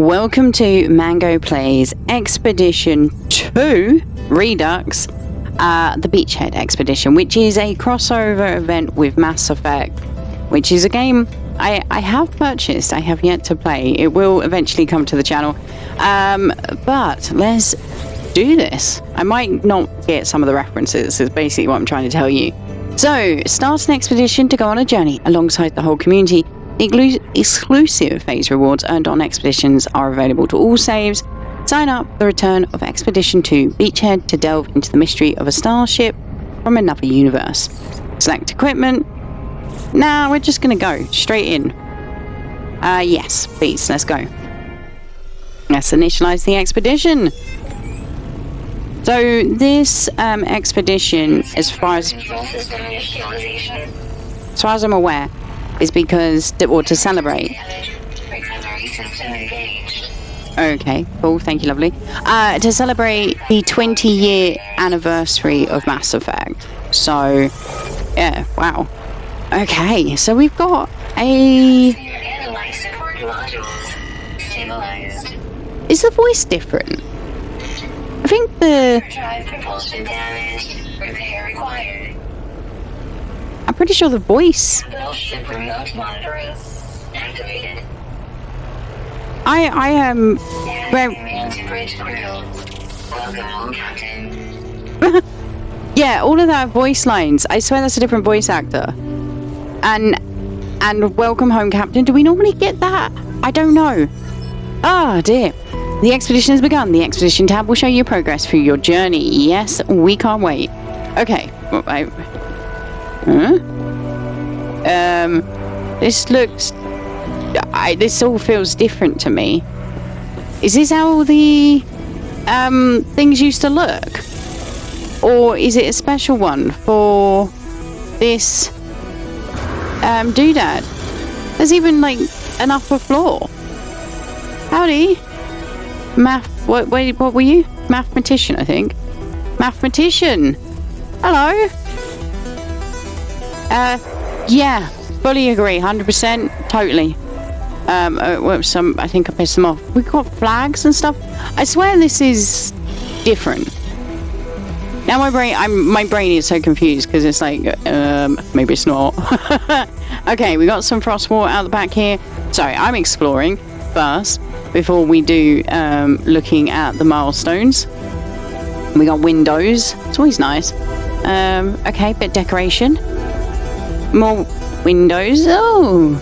Welcome to Mango Plays Expedition 2 Redux, the Beachhead Expedition, which is a crossover event with Mass Effect, which is a game I have purchased. I have yet to play. It will eventually come to the channel. But let's do this. I might not get some of the references, is basically what I'm trying to tell you. So, start an expedition to go on a journey alongside the whole community. Exclusive phase rewards earned on expeditions are available to all saves. Sign up for the return of Expedition 2 Beachhead to delve into the mystery of a starship from another universe. Select equipment. Nah, we're just gonna go straight in. Yes, please, let's go. Let's initialize the expedition. So this expedition, as far as I'm aware, is because to celebrate. Okay, cool, thank you, lovely. To celebrate the 20-year anniversary of Mass Effect. So, yeah, wow. Okay, so we've got a... Is the voice different? I think the... I'm pretty sure the voice... I am... Yeah, all of that voice lines. I swear that's a different voice actor. And welcome home, Captain. Do we normally get that? I don't know. Ah, dear. The expedition has begun. The expedition tab will show you progress through your journey. Yes, we can't wait. Okay. This looks... this all feels different to me. Is this how the things used to look? Or is it a special one for this doodad? There's even like an upper floor. Howdy. What were you? Mathematician, I think. Mathematician. Hello. Yeah, fully agree, 100%, totally. I think I pissed them off. We've got flags and stuff. I swear this is different. Now my brain is so confused because it's like, maybe it's not. Okay, we got some frost water out the back here. Sorry, I'm exploring first before we do looking at the milestones. We got windows. It's always nice. Okay, bit of decoration. More windows. Oh,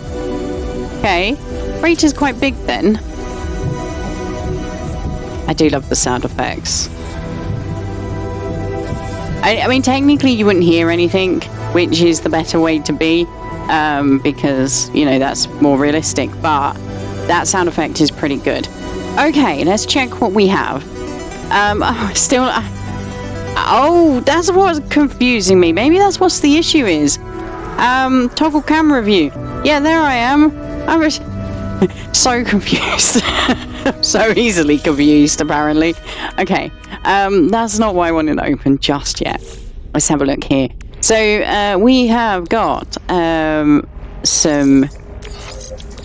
okay. Freighter's quite big then. I do love the sound effects. I mean, technically you wouldn't hear anything, which is the better way to be, because, you know, that's more realistic, but that sound effect is pretty good. Okay, let's check what we have. Oh, that's what's confusing me. Maybe that's what the issue is. Toggle camera view. Yeah, there I am. I was so confused. So easily confused, apparently. Okay, that's not what I wanted to open just yet. Let's have a look here. So, we have got some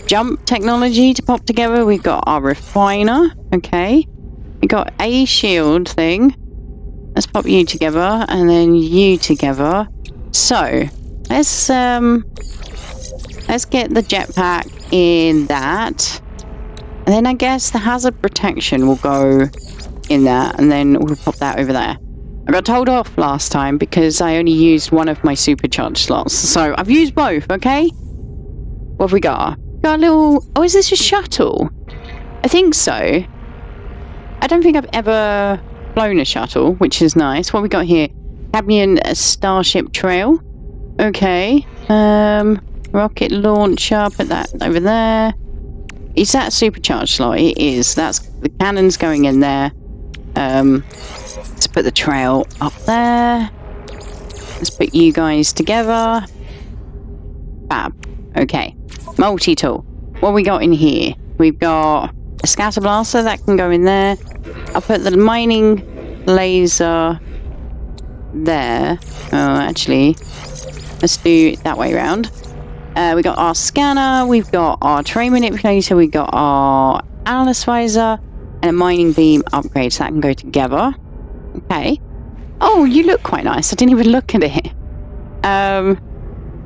jump technology to pop together. We've got our refiner. Okay. We got a shield thing. Let's pop you together and then you together. So, let's get the jetpack in that. And then I guess the hazard protection will go in that, and then we'll pop that over there. I got told off last time because I only used one of my supercharged slots. So I've used both, okay? What have we got? Got a little... Oh, is this a shuttle? I think so. I don't think I've ever flown a shuttle, which is nice. What have we got here? Cadmium Starship Trail. Okay. Rocket launcher. Put that over there. Is that a supercharged slot? It is. That's the cannons going in there. Let's put the trail up there. Let's put you guys together. Fab. Okay. Multi-tool. What we got in here? We've got a scatter blaster that can go in there. I'll put the mining laser there. Oh, actually, let's do it that way around. We got our scanner, we've got our terrain manipulator, we got our analyst visor, and a mining beam upgrade, so that can go together. Okay. Oh, you look quite nice. I didn't even look at it. Yeah,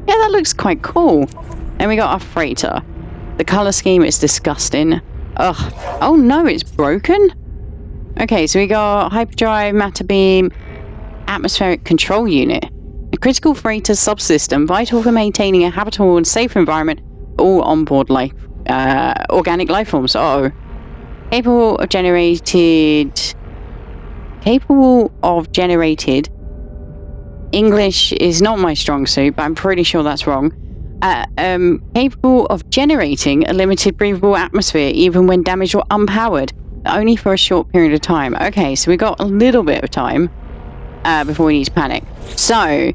that looks quite cool. And we got our freighter. The color scheme is disgusting. Ugh. Oh no, it's broken? Okay, so we got hyperdrive, matter beam, atmospheric control unit. A critical freighter subsystem vital for maintaining a habitable and safe environment for all onboard life, organic life forms. Uh-oh. Capable of generated. English is not my strong suit, but I'm pretty sure that's wrong. Capable of generating a limited breathable atmosphere even when damaged or unpowered, only for a short period of time. Okay, so we got a little bit of time before we need to panic. So,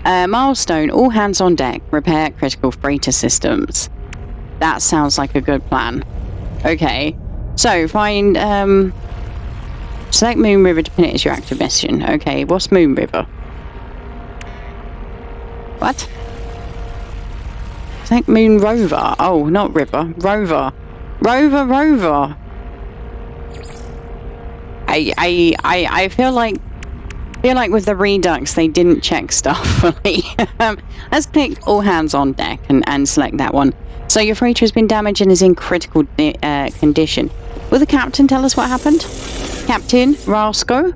milestone, all hands on deck, repair critical freighter systems. That sounds like a good plan. Okay, so find, select Moon River to pin it as your active mission. Okay, what's Moon River? What? Select Moon Rover. Oh, not River. Rover. Rover. I feel like with the Redux they didn't check stuff fully. Let's click all hands on deck and select that one. So your freighter has been damaged and is in critical condition. Will the captain tell us what happened? Captain Rasco?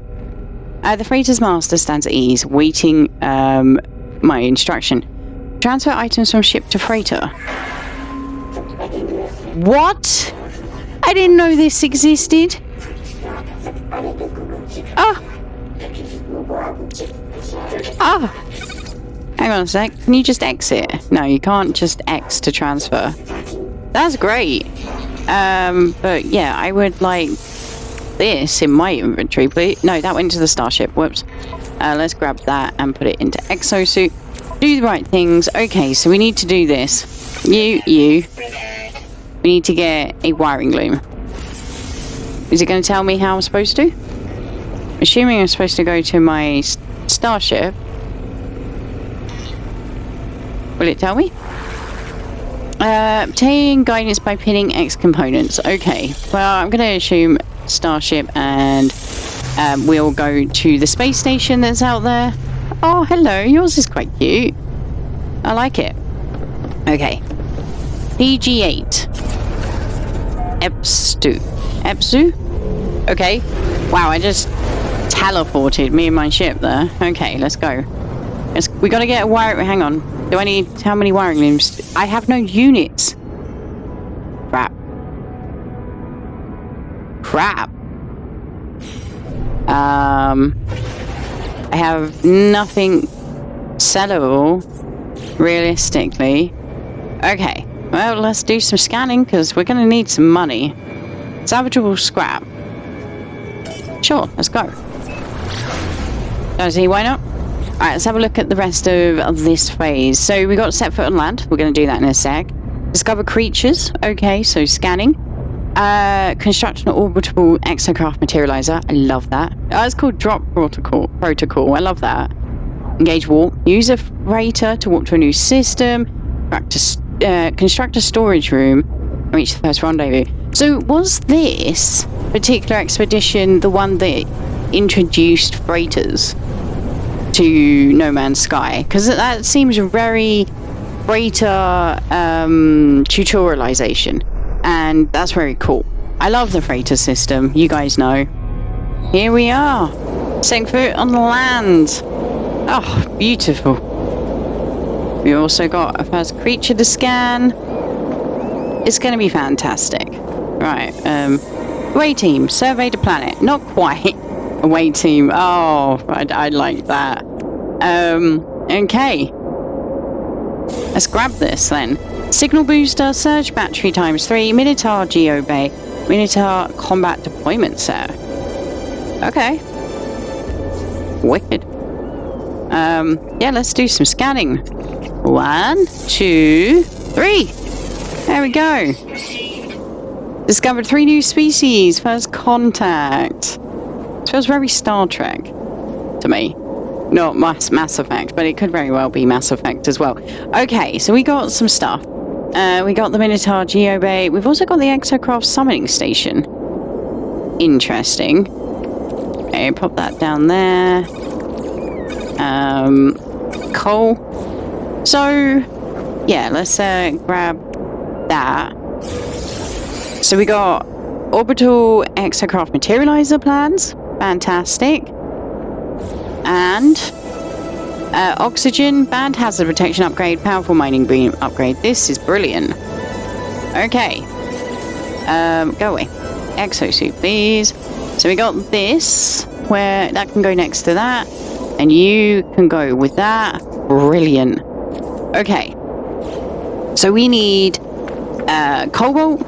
The freighter's master stands at ease, waiting my instruction. Transfer items from ship to freighter. What? I didn't know this existed. Oh. Hang on a sec. Can you just exit? No, you can't just X to transfer. That's great. But yeah, I would like this in my inventory, please. No, that went to the starship. Whoops. Let's grab that and put it into exosuit. Do the right things. Okay, so we need to do this. We need to get a wiring loom. Is it going to tell me how I'm supposed to? Assuming I'm supposed to go to my starship. Will it tell me? Obtain guidance by pinning X components. Okay, well, I'm going to assume starship and we'll go to the space station that's out there. Oh, hello. Yours is quite cute. I like it. Okay. PG8. Epsu? Okay. Wow, I just teleported me and my ship there. Okay, let's go. We gotta get a wire. Hang on. Do I need... How many wiring looms? I have no units. Crap. I have nothing sellable, realistically. Okay, well, let's do some scanning, because we're going to need some money. Salvageable scrap. Sure, let's go. Don't see why not. Alright, let's have a look at the rest of this phase. So we got set foot on land. We're going to do that in a sec. Discover creatures. Okay, so scanning. Construct an orbital exocraft materializer. I love that. It's called drop protocol. I love that. Engage warp. Use a freighter to warp to a new system. Construct a storage room. Reach the first rendezvous. So was this particular expedition the one that introduced freighters to No Man's Sky? Because that seems very freighter tutorialization. And that's very cool. I love the freighter system. You guys know. Here we are. Setting foot on the land. Oh, beautiful. We also got a first creature to scan. It's going to be fantastic. Right. Away team. Survey the planet. Not quite. Away team. Oh, I like that. Okay. Let's grab this then. Signal booster, surge battery ×3, Minotaur Geobay, Minotaur combat deployment set. Okay. Wicked. Yeah, let's do some scanning. 1, 2, 3. There we go. Discovered 3 new species. First contact. It feels very Star Trek to me. Not Mass Effect, but it could very well be Mass Effect as well. Okay, so we got some stuff. We got the Minotaur Geobait. We've also got the Exocraft Summoning Station. Interesting. Okay, pop that down there. Coal. So, yeah, let's grab that. So we got Orbital Exocraft Materializer plans. Fantastic. And Oxygen, Band Hazard Protection upgrade, Powerful Mining Beam upgrade. This is brilliant. Okay. Go away. Exosuit, please. So we got this, where that can go next to that. And you can go with that. Brilliant. Okay. So we need cobalt.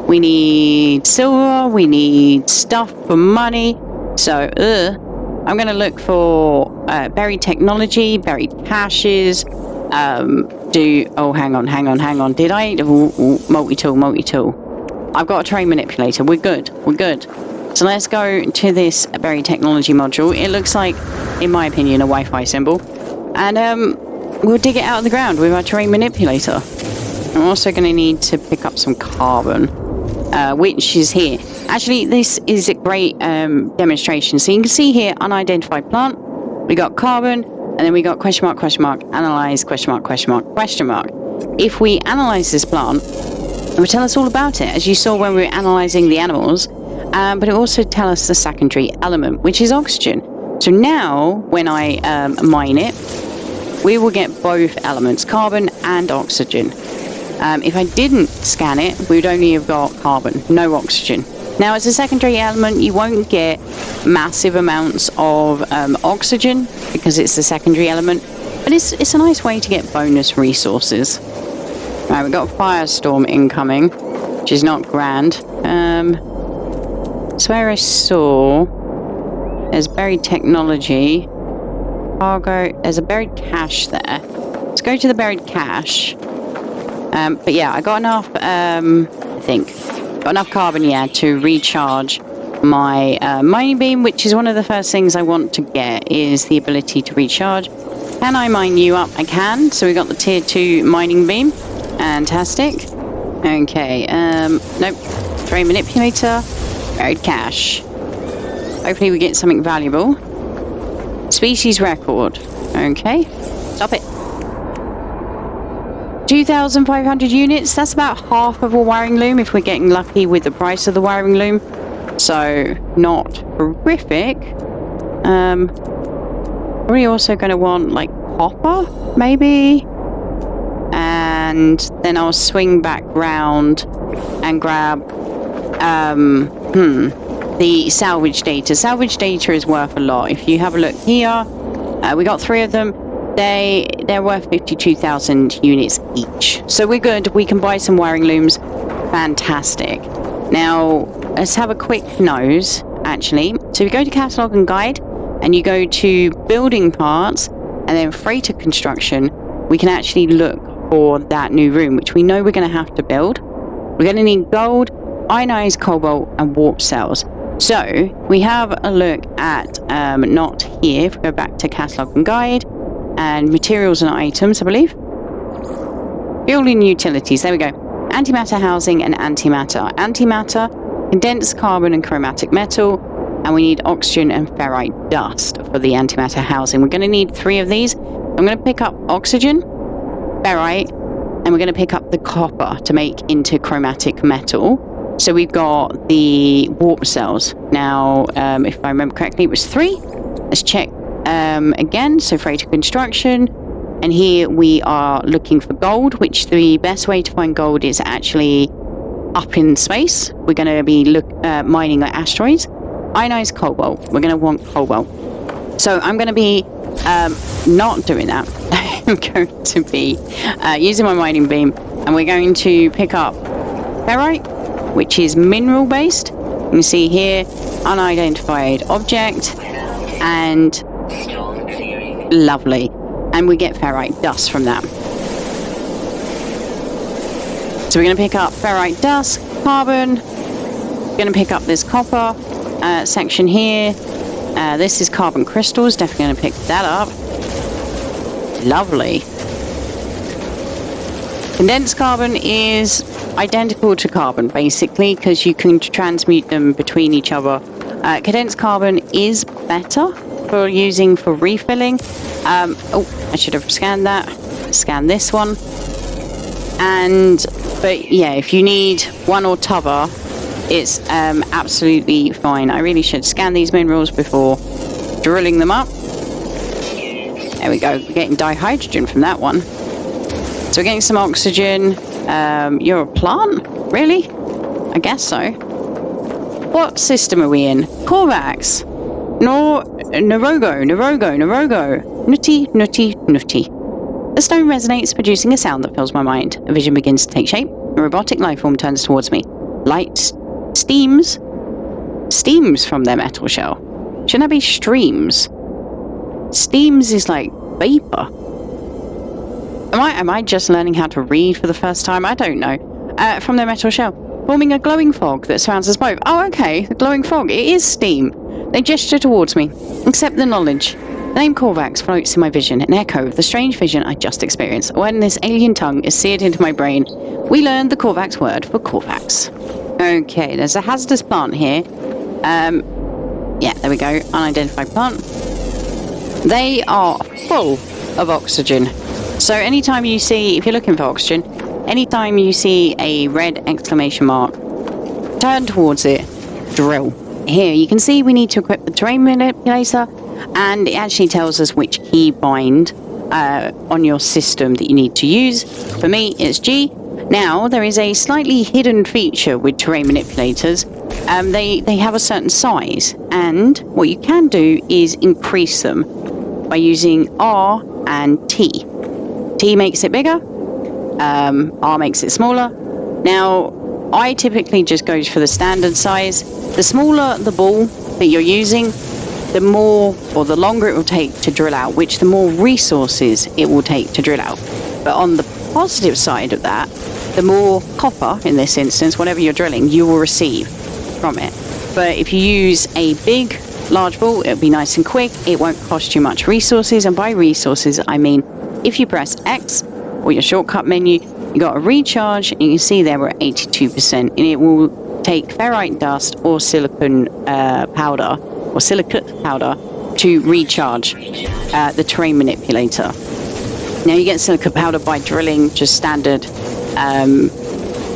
We need silver. We need stuff for money. So, I'm going to look for buried technology, buried caches. Oh, hang on. Did I? Multi-tool. I've got a terrain manipulator. We're good. So let's go to this buried technology module. It looks like, in my opinion, a Wi-Fi symbol. And we'll dig it out of the ground with our terrain manipulator. I'm also going to need to pick up some carbon, which is here. Actually, this is a great demonstration. So you can see here, unidentified plant. We got carbon, and then we got question mark, analyze, question mark. If we analyze this plant, it will tell us all about it, as you saw when we were analyzing the animals. But it also tells us the secondary element, which is oxygen. So now, when I mine it, we will get both elements, carbon and oxygen. If I didn't scan it, we would only have got carbon, no oxygen. Now, as a secondary element, you won't get massive amounts of oxygen because it's a secondary element, but it's a nice way to get bonus resources. Right, we've got a firestorm incoming, which is not grand. That's where I saw there's buried technology, cargo. There's a buried cache there. Let's go to the buried cache. But yeah, I got enough. I think. Got enough carbon, yeah, to recharge my mining beam, which is one of the first things I want to get, is the ability to recharge. Can I mine you up? I can. So we got the tier 2 mining beam. Fantastic. Okay, nope. Terrain manipulator. Buried cache. Hopefully we get something valuable. Species record. Okay. Stop it. 2,500 units, that's about half of a wiring loom if we're getting lucky with the price of the wiring loom. So, not horrific. We're also going to want, like, copper, maybe? And then I'll swing back round and grab, the salvage data. Salvage data is worth a lot. If you have a look here, we got 3 of them. They're worth 52,000 units each. So we're good. We can buy some wiring looms. Fantastic. Now, let's have a quick nose, actually. So we go to Catalog and Guide, and you go to Building Parts, and then Freighter Construction. We can actually look for that new room, which we know we're going to have to build. We're going to need gold, ionized cobalt, and warp cells. So, we have a look at, not here, if we go back to Catalog and Guide, and materials and items, I believe. Building utilities, there we go. Antimatter housing and antimatter. Antimatter, condensed carbon and chromatic metal, and we need oxygen and ferrite dust for the antimatter housing. We're going to need 3 of these. I'm going to pick up oxygen, ferrite, and we're going to pick up the copper to make into chromatic metal. So we've got the warp cells. Now, if I remember correctly, it was 3. Let's check again. So freighter construction, and here we are looking for gold, which the best way to find gold is actually up in space. We're going to be mining asteroids. Ionized cobalt. We're going to want cobalt. So I'm going to be not doing that. I'm going to be using my mining beam, and we're going to pick up ferrite, which is mineral based. You can see here, unidentified object, and lovely. And we get ferrite dust from that. So we're going to pick up ferrite dust, carbon. We're going to pick up this copper section here. This is carbon crystals. Definitely going to pick that up. Lovely. Condensed carbon is identical to carbon, basically, because you can transmute them between each other. Condensed carbon is better for using for refilling. Oh, I should have scanned that. Scan this one. But yeah, if you need one or t'other, it's absolutely fine. I really should scan these minerals before drilling them up. There we go. We're getting dihydrogen from that one. So we're getting some oxygen. You're a plant? Really? I guess so. What system are we in? Corvax. Narogo. Nutty. The stone resonates, producing a sound that fills my mind. A vision begins to take shape. A robotic life form turns towards me. Light steams from their metal shell. Shouldn't that be streams? Steams is like vapor. Am I just learning how to read for the first time? I don't know. From their metal shell, forming a glowing fog that surrounds us both. Oh, okay. The glowing fog. It is steam. They gesture towards me. Accept the knowledge. The name Corvax floats in my vision, an echo of the strange vision I just experienced. When this alien tongue is seared into my brain, we learned the Corvax word for Corvax. Okay, there's a hazardous plant here. Yeah, there we go. Unidentified plant. They are full of oxygen. So anytime you see, if you're looking for oxygen, anytime you see a red exclamation mark, turn towards it, drill. Here, you can see we need to equip the terrain manipulator, and it actually tells us which key bind on your system that you need to use. For me, it's G. Now, there is a slightly hidden feature with terrain manipulators. They have a certain size, and what you can do is increase them by using R and T. T makes it bigger, R makes it smaller. Now, I typically just go for the standard size. The smaller the ball that you're using, the more or the longer it will take to drill out, which the more resources it will take to drill out. But on the positive side of that, the more copper, in this instance, whatever you're drilling, you will receive from it. But if you use a big, large ball, it'll be nice and quick. It won't cost you much resources. And by resources, I mean, if you press X or your shortcut menu, you got a recharge, and you can see there we're at 82%, and it will take ferrite dust or silicon powder or silicate powder to recharge the terrain manipulator. Now you get silicate powder by drilling, just standard.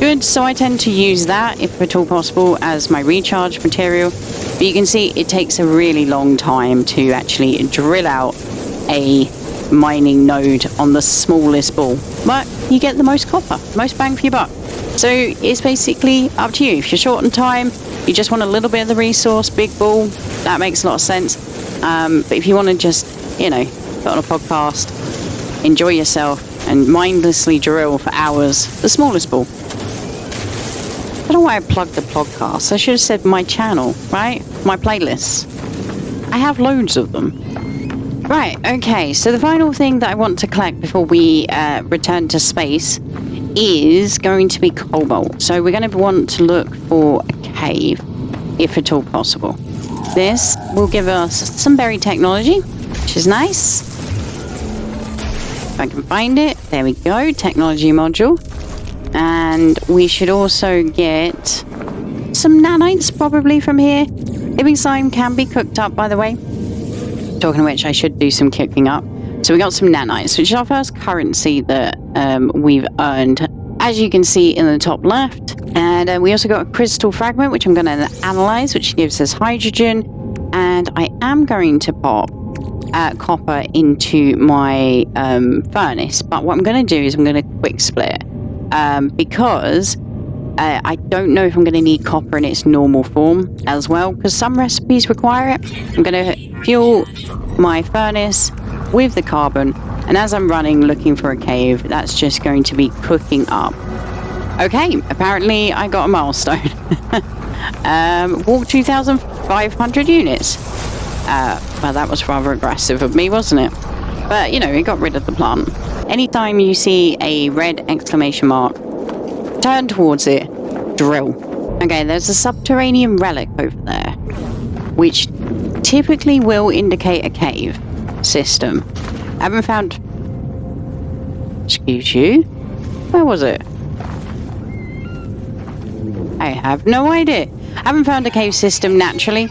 Good, so I tend to use that, if at all possible, as my recharge material. But you can see it takes a really long time to actually drill out a mining node on the smallest ball, but you get the most copper, most bang for your buck. So it's basically up to you. If you're short on time, you just want a little bit of the resource, big ball, that makes a lot of sense. But if you want to just, put on a podcast, enjoy yourself and mindlessly drill for hours, the smallest ball. I don't know why I plugged the podcast. I should have said my channel, right? My playlists. I have loads of them. Right, okay, so the final thing that I want to collect before we return to space is going to be cobalt. So we're going to want to look for a cave, if at all possible. This will give us some berry technology, which is nice. If I can find it, there we go, technology module. And we should also get some nanites probably from here. Living slime can be cooked up, by the way. Talking of which, I should do some cooking up. So we got some nanites, which is our first currency that we've earned, as you can see in the top left. And we also got a crystal fragment, which I'm going to analyze, which gives us hydrogen. And I am going to pop copper into my furnace. But what I'm going to do is I'm going to quick split because I don't know if I'm going to need copper in its normal form as well, because some recipes require it. I'm going to fuel my furnace with the carbon, and as I'm running looking for a cave, that's just going to be cooking up. Okay, apparently I got a milestone. Walk 2,500 units. Well, that was rather aggressive of me, wasn't it? But, it got rid of the plant. Anytime you see a red exclamation mark, turn towards it, drill. Okay, there's a subterranean relic over there, which typically will indicate a cave system. I haven't found... Excuse you. Where was it? I have no idea. I haven't found a cave system naturally.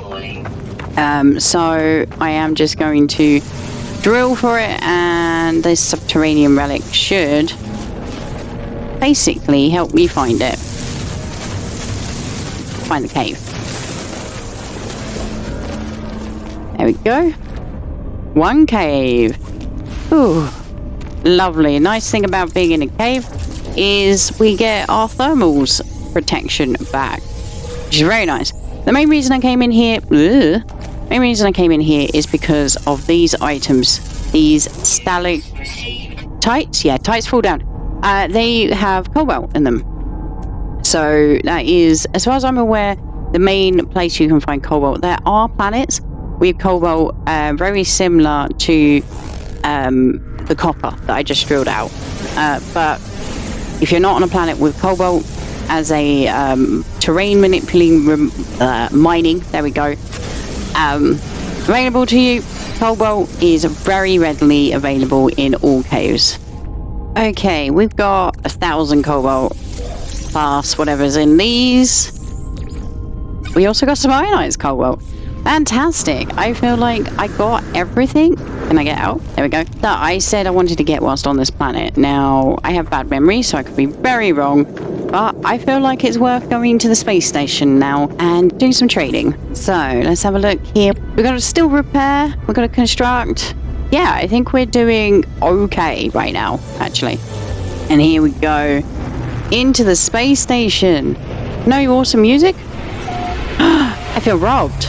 So I am just going to drill for it, and this subterranean relic should basically help me find it. Find the cave. There we go. One cave. Ooh, lovely. Nice thing about being in a cave is we get our thermals protection back, which is very nice. The main reason I came in here, is because of these items. These stalactites. Yeah, tights fall down. They have cobalt in them. So that is, as far as I'm aware, the main place you can find cobalt. There are planets with cobalt very similar to the copper that I just drilled out. But if you're not on a planet with cobalt as a terrain manipulating mining, there we go, available to you, cobalt is very readily available in all caves. Okay, we've got 1,000 cobalt plus whatever's in these. We also got some ionized cobalt. Fantastic. I feel like I got everything. Can I get out? There we go. That I said I wanted to get whilst on this planet. Now, I have bad memory, so I could be very wrong. But I feel like it's worth going to the space station now and do some trading. So, let's have a look here. We've got to still repair. We've got to construct. Yeah, I think we're doing okay right now, actually. And here we go. Into the space station. No awesome music? I feel robbed.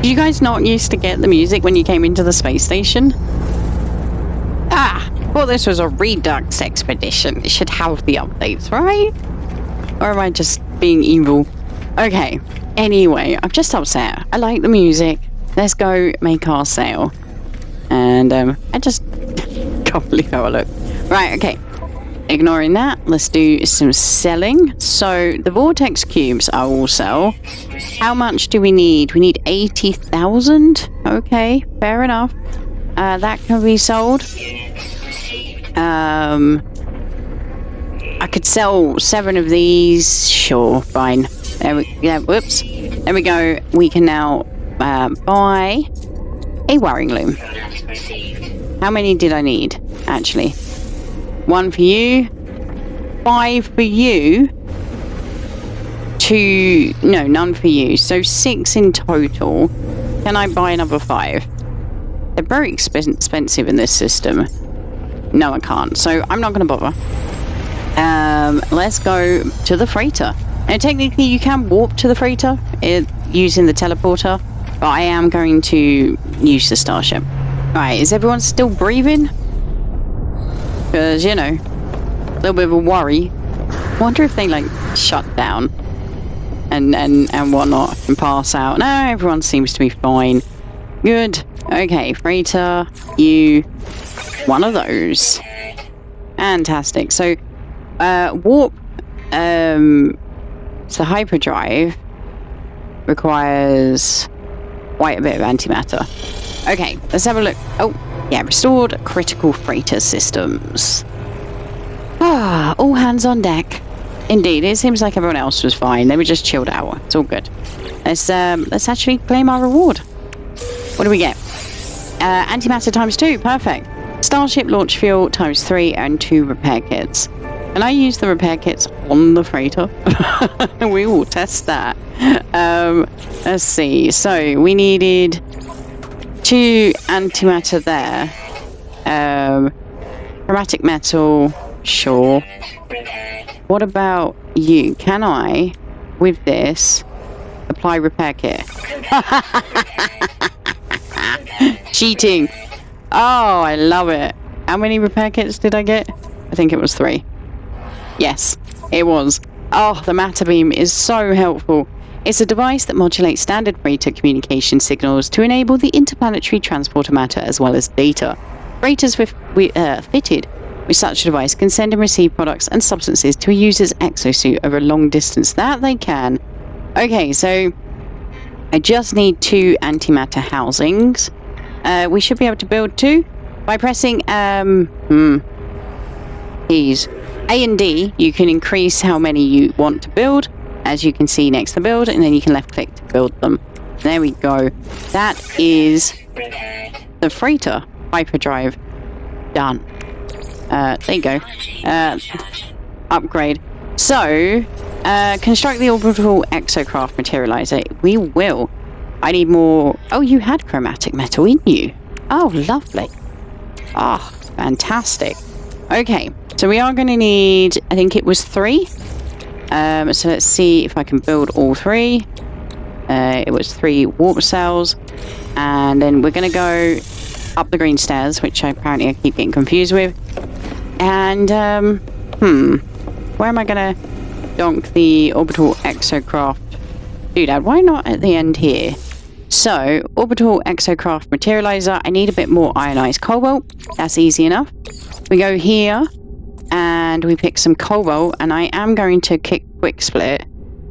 Did you guys not used to get the music when you came into the space station? Well, this was a Redux expedition. It should have the updates, right? Or am I just being evil? Okay. Anyway, I'm just upset. I like the music. Let's go make our sale. And I just can't believe how I look. Right, okay. Ignoring that, let's do some selling. So the vortex cubes I will sell. How much do we need? We need 80,000. Okay, fair enough. That can be sold. I could sell 7 of these. Sure, fine. There we whoops. There we go. We can now buy a wiring loom. How many did I need, actually? 1 for you, 5 for you, 2, no, none for you, so 6 in total. Can I buy another 5? They're very expensive in this system. No, I can't, so I'm not going to bother. Let's go to the freighter. And technically you can warp to the freighter using the teleporter, but I am going to use the starship. Right, is everyone still breathing? Because, you know, a little bit of a worry. Wonder if they, like, shut down and whatnot and pass out. No, everyone seems to be fine. Good. Okay, freighter, you, one of those. Fantastic. So, warp, so hyperdrive requires quite a bit of antimatter. Okay, let's have a look. Oh, yeah, restored critical freighter systems. Ah, all hands on deck. Indeed, it seems like everyone else was fine. They were just chilled out. It's all good. Let's actually claim our reward. What do we get? Antimatter ×2. Perfect. Starship launch fuel ×3 and 2 repair kits. Can I use the repair kits on the freighter? We will test that. Let's see. So we needed 2 antimatter there. Chromatic metal, sure. What about you? Can I, with this, apply repair kit? Cheating. Oh, I love it. How many repair kits did I get? I think it was 3. Yes, it was. Oh, the matter beam is so helpful. It's a device that modulates standard freighter communication signals to enable the interplanetary transport of matter as well as data. Freighters fitted with such a device can send and receive products and substances to a user's exosuit over a long distance. That they can. Okay, so I just need 2 antimatter housings. We should be able to build 2 by pressing, yeah, keys. A and D, you can increase how many you want to build, as you can see next to build, and then you can left click to build them. There we go. That is the freighter hyperdrive done. There you go. Upgrade. So, construct the orbital exocraft materializer. We will. I need more. Oh, you had chromatic metal in you. Oh, lovely. Ah, fantastic. Okay, so we are going to need, I think it was 3. So let's see if I can build all 3. It was 3 warp cells. And then we're going to go up the green stairs, which apparently I keep getting confused with. And, where am I going to donk the orbital exocraft doodad? Why not at the end here? So, orbital exocraft materializer. I need a bit more ionized cobalt. That's easy enough. We go here and we pick some cobalt, and I am going to quick split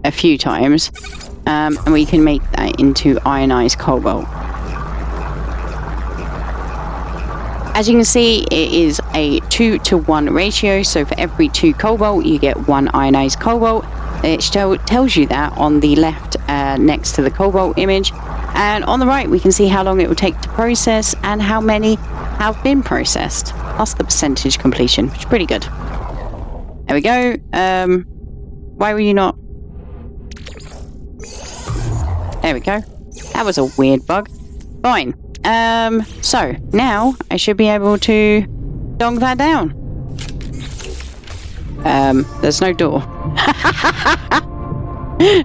a few times, and we can make that into ionized cobalt. As you can see, it is a 2-to-1 ratio, so for every 2 cobalt you get 1 ionized cobalt. It tells you that on the left next to the cobalt image, and on the right we can see how long it will take to process and how many have been processed, plus the percentage completion, which is pretty good. There we go. Why were you not? There we go. That was a weird bug. Fine. So now I should be able to donk that down. There's no door.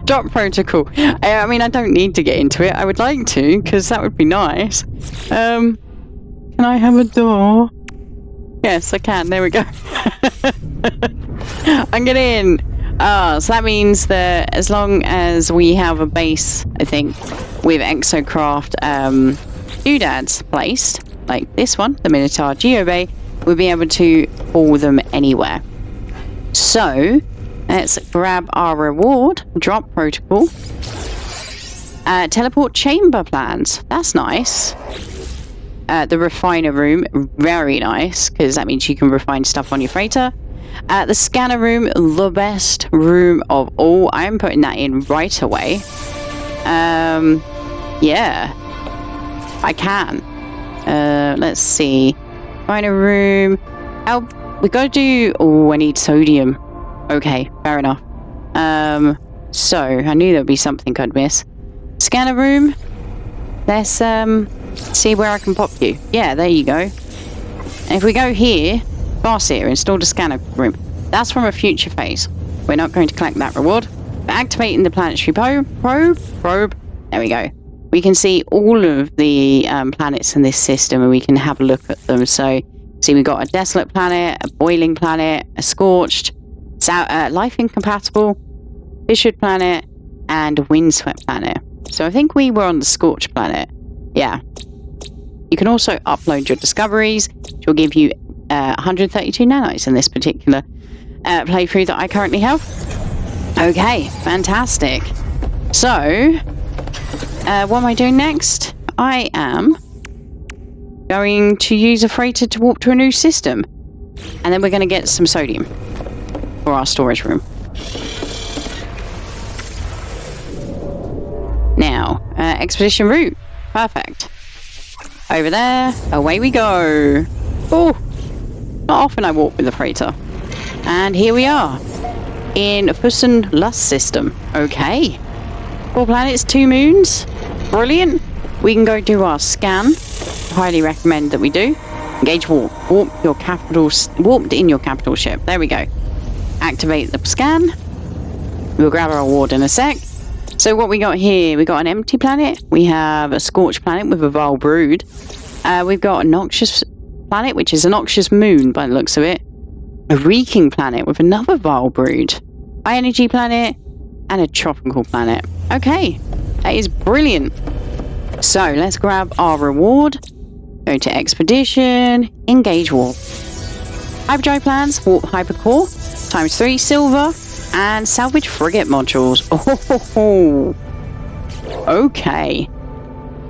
Drop protocol. I mean, I don't need to get into it. I would like to, because that would be nice. Can I have a door? Yes, I can. There we go. I'm getting in. So that means that as long as we have a base, I think, with exocraft doodads placed, like this one, the Minotaur Geobay, we'll be able to haul them anywhere. So, let's grab our reward. Drop protocol. Teleport chamber plans. That's nice. The refiner room. Very nice, because that means you can refine stuff on your freighter. The scanner room. The best room of all. I'm putting that in right away. Yeah. I can. Let's see. Refiner room. Oh, we gotta do... Oh, I need sodium. Okay, fair enough. So, I knew there'd be something I'd miss. Scanner room. Let's, see where I can pop you. Yeah, there you go. And if we go here, Farseer, install the scanner room. That's from a future phase. We're not going to collect that reward. But activating the planetary probe. There we go. We can see all of the planets in this system, and we can have a look at them. So, see, we've got a desolate planet, a boiling planet, a scorched, life incompatible, Beachhead planet, and windswept planet. So I think we were on the scorched planet. Yeah. You can also upload your discoveries, which will give you 132 nanites in this particular playthrough that I currently have. Okay, fantastic. So, what am I doing next? I am going to use a freighter to warp to a new system. And then we're going to get some sodium for our storage room. Now, expedition route. Perfect. Over there. Away we go. Oh, not often I walk with a freighter. And here we are. In Fussen Lust system. Okay. 4 planets, 2 moons. Brilliant. We can go do our scan. Highly recommend that we do. Engage warp. Warped in your capital ship. There we go. Activate the scan. We'll grab our reward in a sec. So what we got here, we got an empty planet. We have a scorched planet with a vile brood. We've got a noxious planet, which is a noxious moon by the looks of it. A reeking planet with another vile brood. High energy planet and a tropical planet. Okay, that is brilliant. So let's grab our reward. Go to expedition. Engage warp. Hyperdrive plans. Warp hypercore. ×3 silver. And salvage frigate modules. Oh, okay.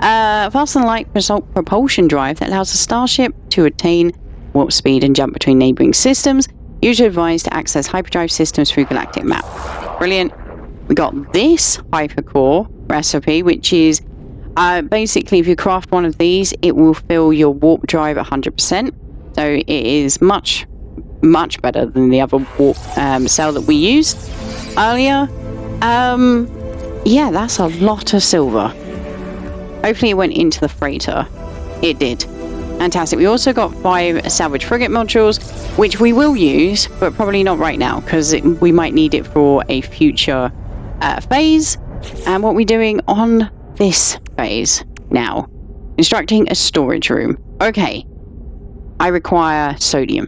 Faster than light propulsion drive that allows a starship to attain warp speed and jump between neighboring systems. User advised to access hyperdrive systems through galactic map. Brilliant. We got this hypercore recipe, which is basically if you craft one of these, it will fill your warp drive 100%. So it is much better than the other warp cell that we used earlier. Yeah, that's a lot of silver. Hopefully it went into the freighter. It did. Fantastic. We also got 5 salvage frigate modules, which we will use, but probably not right now, because we might need it for a future phase. And what we're doing on this phase now, constructing a storage room. Okay, I require sodium.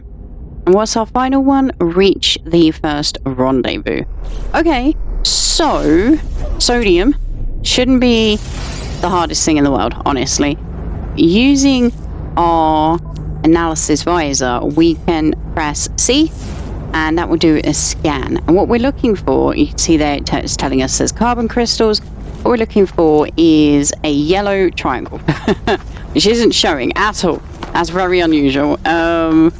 And what's our final one? Reach the first rendezvous. Okay, so sodium shouldn't be the hardest thing in the world, honestly. Using our analysis visor, we can press C and that will do a scan. And what we're looking for, you can see there it's telling us there's carbon crystals. What we're looking for is a yellow triangle, which isn't showing at all. That's very unusual. And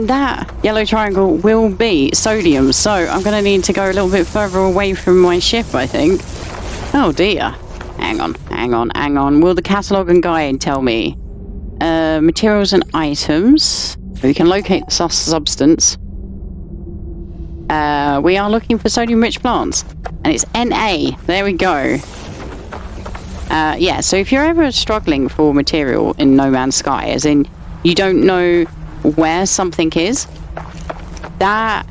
that yellow triangle will be sodium. So I'm going to need to go a little bit further away from my ship, I think. Oh dear. Hang on. Will the catalogue and guide tell me? Materials and items. We can locate the substance. We are looking for sodium-rich plants. And it's Na. There we go. Yeah, so if you're ever struggling for material in No Man's Sky, as in you don't know where something is, that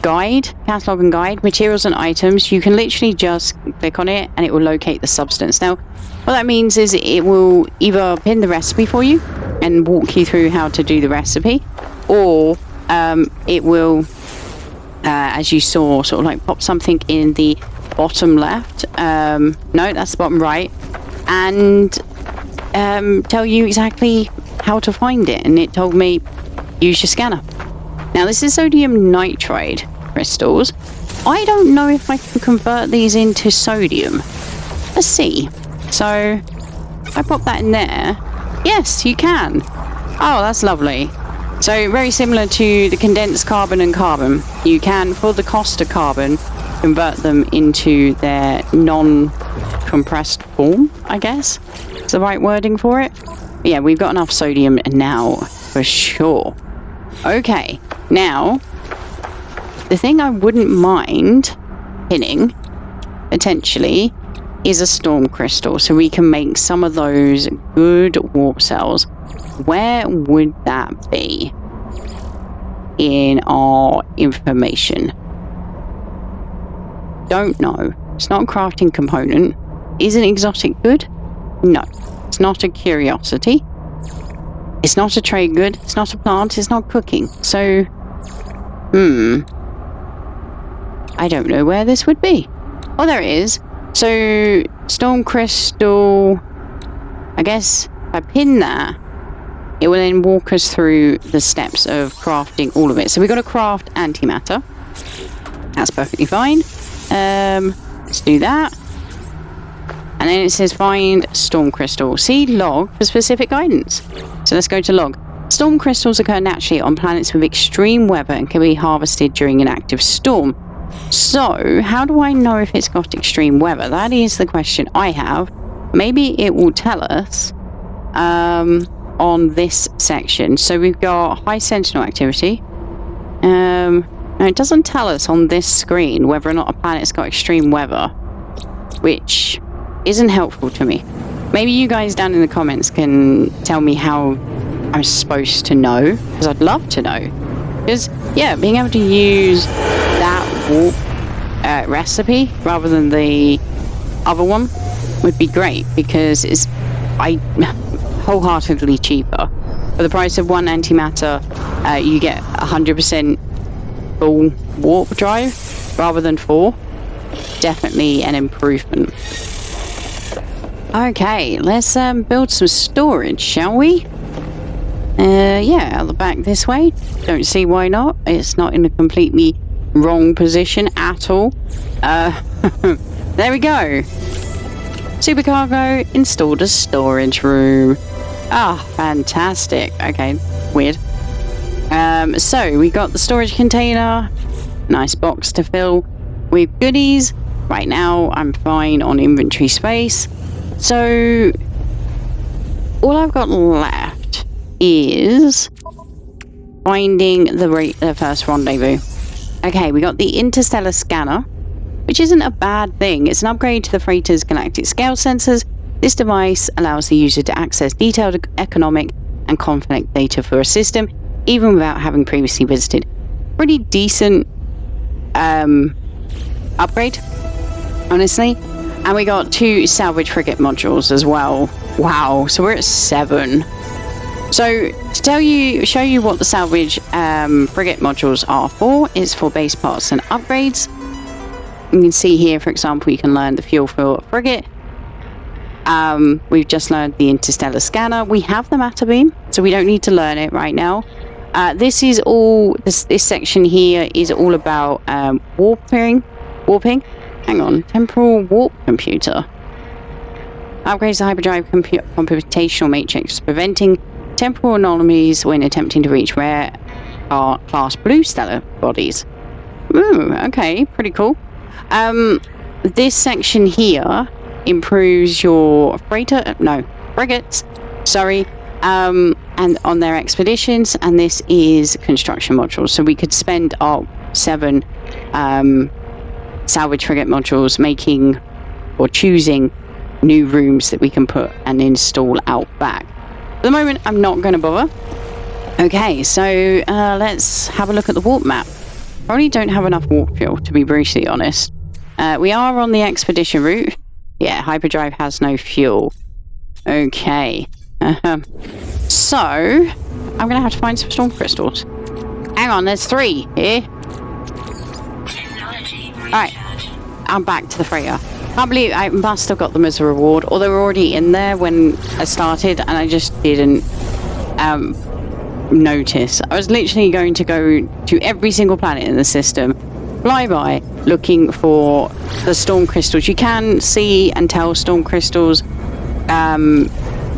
guide, catalogue and guide, materials and items, you can literally just click on it and it will locate the substance. Now, what that means is it will either pin the recipe for you and walk you through how to do the recipe, or it will, as you saw, sort of like pop something in the bottom left, no, that's the bottom right, and tell you exactly how to find it. And it told me, use your scanner. Now this is sodium nitride crystals. I don't know if I can convert these into sodium. Let's see. So I pop that in there. Yes, you can. Oh, that's lovely. So very similar to the condensed carbon and carbon. You can, for the cost of carbon, convert them into their non-compressed form, I guess. It's the right wording for it. But yeah, we've got enough sodium now, for sure. Okay, now, the thing I wouldn't mind pinning, potentially, is a storm crystal, so we can make some of those good warp cells. Where would that be in our information? Don't know. It's not a crafting component. Is an exotic good? No. It's not a curiosity. It's not a trade good. It's not a plant. It's not cooking. So, I don't know where this would be. Oh, there it is. So, storm crystal, I guess if I pin that, it will then walk us through the steps of crafting all of it. So we've got to craft antimatter. That's perfectly fine. Let's do that. And then it says find storm crystal. See log for specific guidance. So let's go to log. Storm crystals occur naturally on planets with extreme weather and can be harvested during an active storm. So, how do I know if it's got extreme weather? That is the question I have. Maybe it will tell us on this section. So we've got high sentinel activity. Now it doesn't tell us on this screen whether or not a planet's got extreme weather, which isn't helpful to me. Maybe you guys down in the comments can tell me how I'm supposed to know, because I'd love to know. Because, yeah, being able to use that warp recipe rather than the other one would be great, because it's wholeheartedly cheaper. For the price of one antimatter, you get 100% full warp drive rather than 4. Definitely an improvement. Okay, let's build some storage, shall we? Yeah, out the back this way. Don't see why not. It's not in a completely wrong position at all. There we go. Supercargo installed a storage room. Ah, fantastic. Okay, weird. So we got the storage container, nice box to fill with goodies. Right now I'm fine on inventory space. So all I've got left is finding the first rendezvous. Okay, we got the interstellar scanner, which isn't a bad thing. It's an upgrade to the freighter's galactic scale sensors. This device allows the user to access detailed economic and conflict data for a system, even without having previously visited. Pretty decent upgrade, honestly. And we got 2 salvage frigate modules as well. Wow, so we're at 7. So to show you what the salvage frigate modules are for, is for base parts and upgrades. You can see here, for example, you can learn the fuel for a frigate. We've just learned the interstellar scanner. We have the matter beam, so we don't need to learn it right now. This section here is all about warping. Hang on, temporal warp computer. Upgrades the hyperdrive computational matrix, preventing temporal anomalies when attempting to reach rare class blue stellar bodies. Ooh, okay, pretty cool. This section here improves your frigates, sorry, and on their expeditions, and this is construction modules. So we could spend our 7 salvage frigate modules making or choosing new rooms that we can put and install out back. At the moment, I'm not going to bother. Okay, so let's have a look at the warp map. Probably don't have enough warp fuel, to be brutally honest. We are on the expedition route. Yeah, hyperdrive has no fuel. Okay. So, I'm going to have to find some storm crystals. Hang on, there's 3 here. Alright, I'm back to the freighter. Can't believe I must have got them as a reward, or they were already in there when I started and I just didn't notice. I was literally going to go to every single planet in the system, fly by, looking for the storm crystals. You can see and tell storm crystals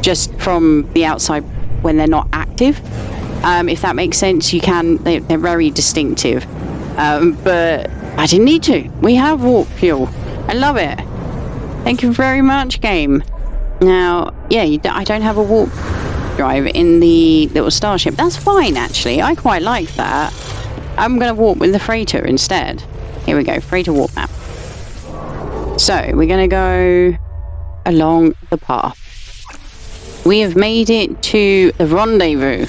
just from the outside when they're not active. If that makes sense, they're very distinctive. But I didn't need to. We have warp fuel. I love it. Thank you very much, game. Now, yeah, I don't have a warp drive in the little starship. That's fine, actually. I quite like that. I'm going to warp with the freighter instead. Here we go, freighter warp map. So, we're going to go along the path. We have made it to the rendezvous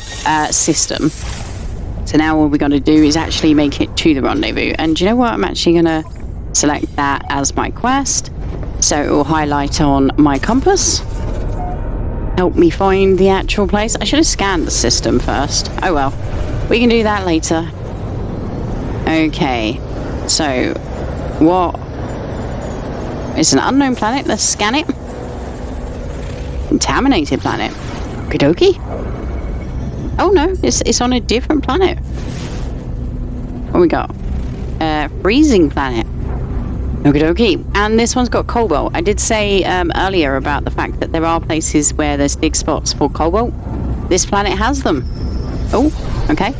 system. So now all we got to do is actually make it to the rendezvous. And do you know what? I'm actually going to select that as my quest. So it will highlight on my compass. Help me find the actual place. I should have scanned the system first. Oh well. We can do that later. Okay. So, what? It's an unknown planet. Let's scan it. Contaminated planet. Okie dokie. Oh no, it's on a different planet. What we got? Freezing planet. Okie dokie. And this one's got cobalt. I did say earlier about the fact that there are places where there's dig spots for cobalt. This planet has them. Oh, okay.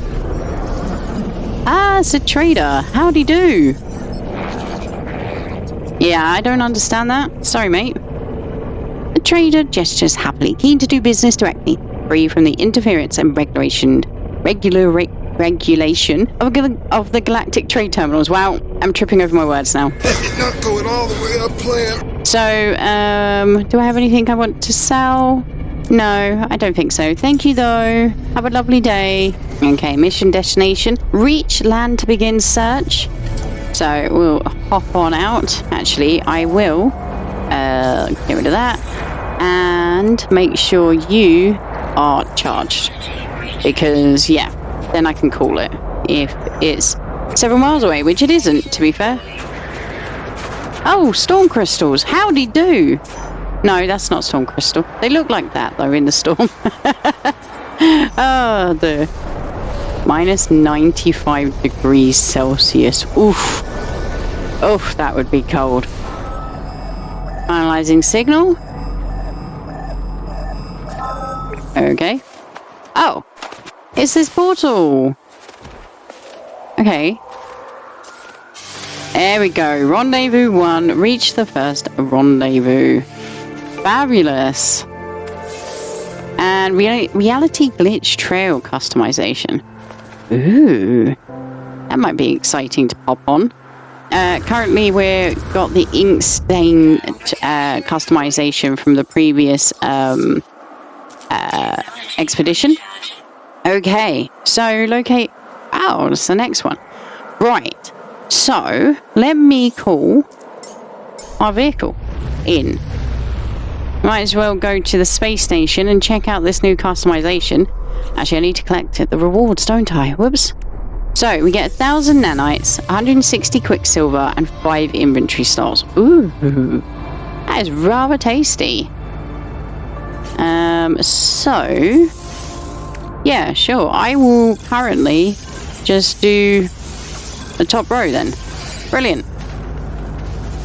Ah, it's a trader. Howdy do. Yeah, I don't understand that. Sorry, mate. The trader gestures happily, keen to do business directly, free from the interference and regulation of the galactic trade terminals. Wow, I'm tripping over my words now. Not going all the way up plan. So, do I have anything I want to sell? No, I don't think so. Thank you, though. Have a lovely day. Okay, mission destination. Reach land to begin search. So, we'll hop on out. Actually, I will get rid of that. And make sure you are charged. Because, yeah, then I can call it. If it's several miles away, which it isn't, to be fair. Oh, storm crystals. Howdy do. No, that's not storm crystal. They look like that, though, in the storm. Oh, the minus 95 degrees Celsius. Oof. Oof, that would be cold. Finalizing signal. Okay. Oh. It's this portal. Okay. There we go. Rendezvous 1. Reach the first rendezvous. Fabulous. And reality glitch trail customization. Ooh. That might be exciting to pop on. Currently we've got the ink stain customization from the previous expedition. Okay, so locate... Oh, that's the next one. Right, so let me call our vehicle in. Might as well go to the space station and check out this new customization. Actually, I need to collect the rewards, don't I? Whoops. So, we get 1,000 nanites, 160 quicksilver, and 5 inventory slots. Ooh, that is rather tasty. So... Yeah, sure. I will currently just do the top row then. Brilliant.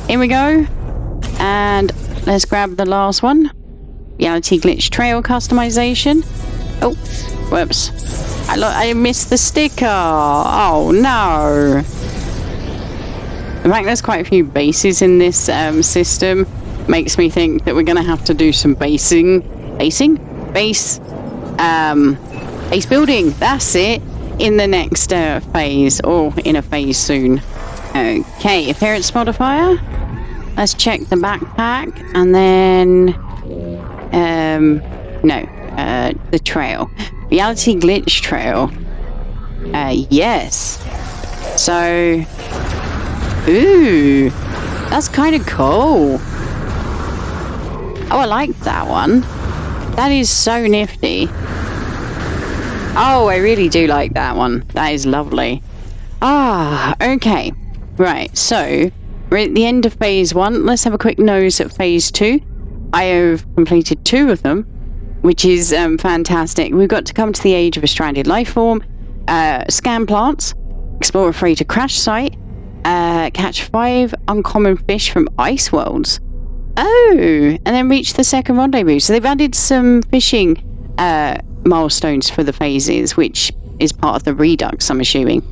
Here we go. And let's grab the last one. Reality glitch trail customization. Oh, whoops. I missed the sticker. Oh, no. In fact, there's quite a few bases in this system. Makes me think that we're going to have to do some base building. That's it. In the next phase, or in a phase soon. Okay, appearance modifier. Let's check the backpack, and then the trail. Reality glitch trail. Yes. So, ooh, that's kind of cool. Oh, I like that one. That is so nifty. Oh, I really do like that one. That is lovely. Ah, okay. Right, so we're at the end of phase 1. Let's have a quick nose at phase 2. I have completed 2 of them, which is fantastic. We've got to come to the age of a stranded life form, scan plants, explore a freighter crash site, catch 5 uncommon fish from ice worlds. Oh, and then reach the second rendezvous. So they've added some fishing milestones for the phases, which is part of the Redux, I'm assuming.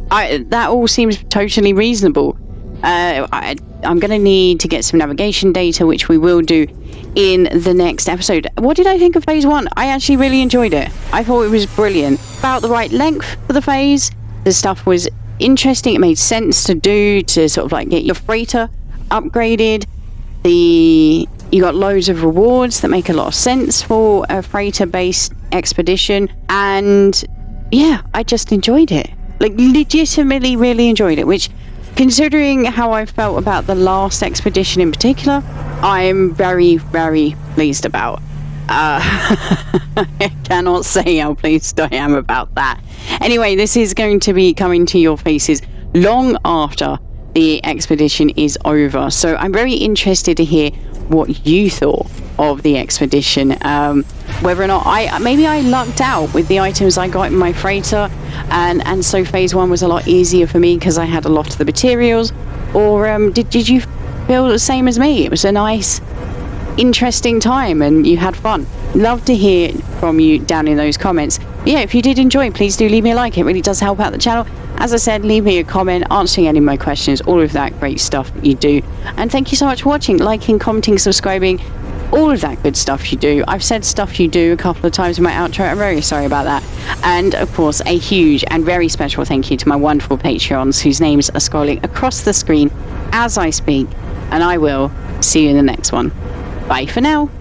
That all seems totally reasonable. I'm going to need to get some navigation data, which we will do in the next episode. What did I think of phase 1? I actually really enjoyed it. I thought it was brilliant. About the right length for the phase. The stuff was interesting. It made sense to do, to sort of like get your freighter upgraded. You got loads of rewards that make a lot of sense for a freighter-based expedition. And yeah, I just enjoyed it. Like, legitimately really enjoyed it, which, considering how I felt about the last expedition in particular, I'm very, very pleased about. I cannot say how pleased I am about that. Anyway, this is going to be coming to your faces long after the expedition is over. So I'm very interested to hear what you thought of the expedition. Whether or not maybe I lucked out with the items I got in my freighter, and so phase 1 was a lot easier for me because I had a lot of the materials. Or did you feel the same as me? It was a nice, interesting time and you had fun. Love to hear from you down in those comments. Yeah, if you did enjoy, please do leave me a like. It really does help out the channel. As I said, leave me a comment, answering any of my questions, all of that great stuff that you do. And thank you so much for watching, liking, commenting, subscribing, all of that good stuff you do. I've said stuff you do a couple of times in my outro. I'm very sorry about that. And of course, a huge and very special thank you to my wonderful Patreons, whose names are scrolling across the screen as I speak. And I will see you in the next one. Bye for now.